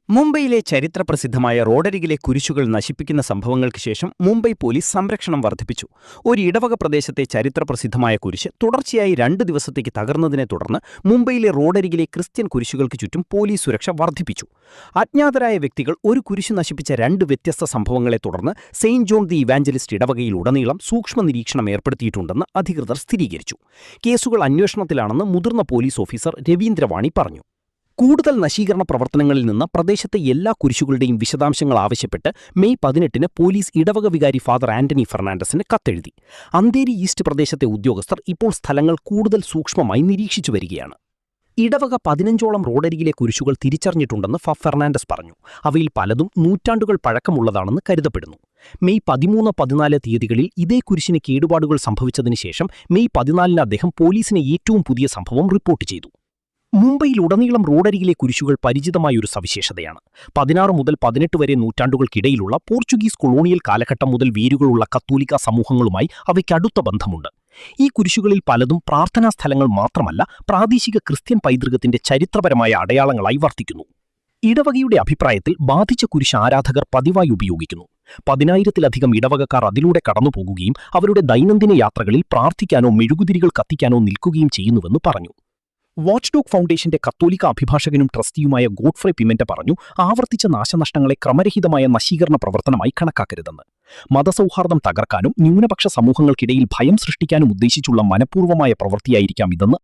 മുംബൈയിലെ ചരിത്രപ്രസിദ്ധമായ റോഡരികിലെ കുരിശുകൾ നശിപ്പിക്കുന്ന സംഭവങ്ങൾക്ക് ശേഷം മുംബൈ പോലീസ് സംരക്ഷണം വർദ്ധിപ്പിച്ചു. ഒരു ഇടവക പ്രദേശത്തെ ചരിത്രപ്രസിദ്ധമായ കുരിശ് തുടർച്ചയായി 2 ദിവസത്തേക്ക് തകർന്നതിനെ തുടർന്ന് മുംബൈയിലെ റോഡരികിലെ ക്രിസ്ത്യൻ കുരിശുകൾക്ക് ചുറ്റും പോലീസ് സുരക്ഷ വർദ്ധിപ്പിച്ചു. അജ്ഞാതരായ വ്യക്തികൾ ഒരു കുരിശ് നശിപ്പിച്ച 2 വ്യത്യസ്ത സംഭവങ്ങളെ തുടർന്ന് സെയിന്റ് ജോൺ ദി ഇവാഞ്ചലിസ്റ്റ് ഇടവകയിലുടനീളം സൂക്ഷ്മ നിരീക്ഷണം ഏർപ്പെടുത്തിയിട്ടുണ്ടെന്ന് അധികൃതർ സ്ഥിരീകരിച്ചു. കേസുകൾ അന്വേഷണത്തിലാണെന്ന് മുതിർന്ന പോലീസ് ഓഫീസർ രവീന്ദ്രവാണി പറഞ്ഞു. കൂടുതൽ നശീകരണ പ്രവർത്തനങ്ങളിൽ നിന്ന് പ്രദേശത്തെ എല്ലാ കുരിശുകളുടെയും വിശദാംശങ്ങൾ ആവശ്യപ്പെട്ട് മെയ് 18-ന് പോലീസ് ഇടവക വികാരി ഫാദർ ആന്റണി ഫെർണാണ്ടസിന് കത്തെഴുതി. അന്തേരി ഈസ്റ്റ് പ്രദേശത്തെ ഉദ്യോഗസ്ഥർ ഇപ്പോൾ സ്ഥലങ്ങൾ കൂടുതൽ സൂക്ഷ്മമായി നിരീക്ഷിച്ചു വരികയാണ്. ഇടവക 15ഓളം റോഡരികിലെ കുരിശുകൾ തിരിച്ചറിഞ്ഞിട്ടുണ്ടെന്ന് ഫെർണാണ്ടസ് പറഞ്ഞു. അവയിൽ പലതും നൂറ്റാണ്ടുകൾ പഴക്കമുള്ളതാണെന്ന് കരുതപ്പെടുന്നു. മെയ് 13-14 തീയതികളിൽ ഇതേ കുരിശിന് കേടുപാടുകൾ സംഭവിച്ചതിന് ശേഷം മെയ് 14-ന് അദ്ദേഹം പോലീസിന് ഏറ്റവും പുതിയ സംഭവം റിപ്പോർട്ട് ചെയ്തു. മുംബൈയിലുടനീളം റോഡരികിലെ കുരിശുകൾ പരിചിതമായൊരു സവിശേഷതയാണ്. 16 മുതൽ 18 വരെ നൂറ്റാണ്ടുകൾക്കിടയിലുള്ള പോർച്ചുഗീസ് കൊളോണിയൽ കാലഘട്ടം മുതൽ വേരുകളുള്ള കത്തോലിക്ക സമൂഹങ്ങളുമായി അവയ്ക്കടുത്ത ബന്ധമുണ്ട്. ഈ കുരിശുകളിൽ പലതും പ്രാർത്ഥനാ സ്ഥലങ്ങൾ മാത്രമല്ല, പ്രാദേശിക ക്രിസ്ത്യൻ പൈതൃകത്തിന്റെ ചരിത്രപരമായ അടയാളങ്ങളായി വർത്തിക്കുന്നു. ഇടവകയുടെ അഭിപ്രായത്തിൽ ബാധിച്ച കുരിശ് ആരാധകർ പതിവായി ഉപയോഗിക്കുന്നു. 10,000-ലധികം ഇടവകക്കാർ അതിലൂടെ കടന്നുപോകുകയും അവരുടെ ദൈനംദിന യാത്രകളിൽ പ്രാർത്ഥിക്കാനോ മെഴുകുതിരികൾ കത്തിക്കാനോ നിൽക്കുകയും ചെയ്യുന്നുവെന്ന് പറഞ്ഞു. വാച്ച്ഡോഗ് ഫൗണ്ടേഷന്റെ കത്തോലിക്ക അഭിഭാഷകനും ട്രസ്റ്റിയുമായ ഗോഡ്ഫ്രെ പിമെന്റ പറഞ്ഞു, ആവർത്തിച്ച നാശനഷ്ടങ്ങളെ ക്രമരഹിതമായ നശീകരണ പ്രവർത്തനമായി കണക്കാക്കരുതെന്ന്. മതസൗഹാർദ്ദം തകർക്കാനും ന്യൂനപക്ഷ സമൂഹങ്ങൾക്കിടയിൽ ഭയം സൃഷ്ടിക്കാനും ഉദ്ദേശിച്ചുള്ള മനഃപൂർവ്വമായ പ്രവൃത്തിയായിരിക്കാം ഇതെന്ന്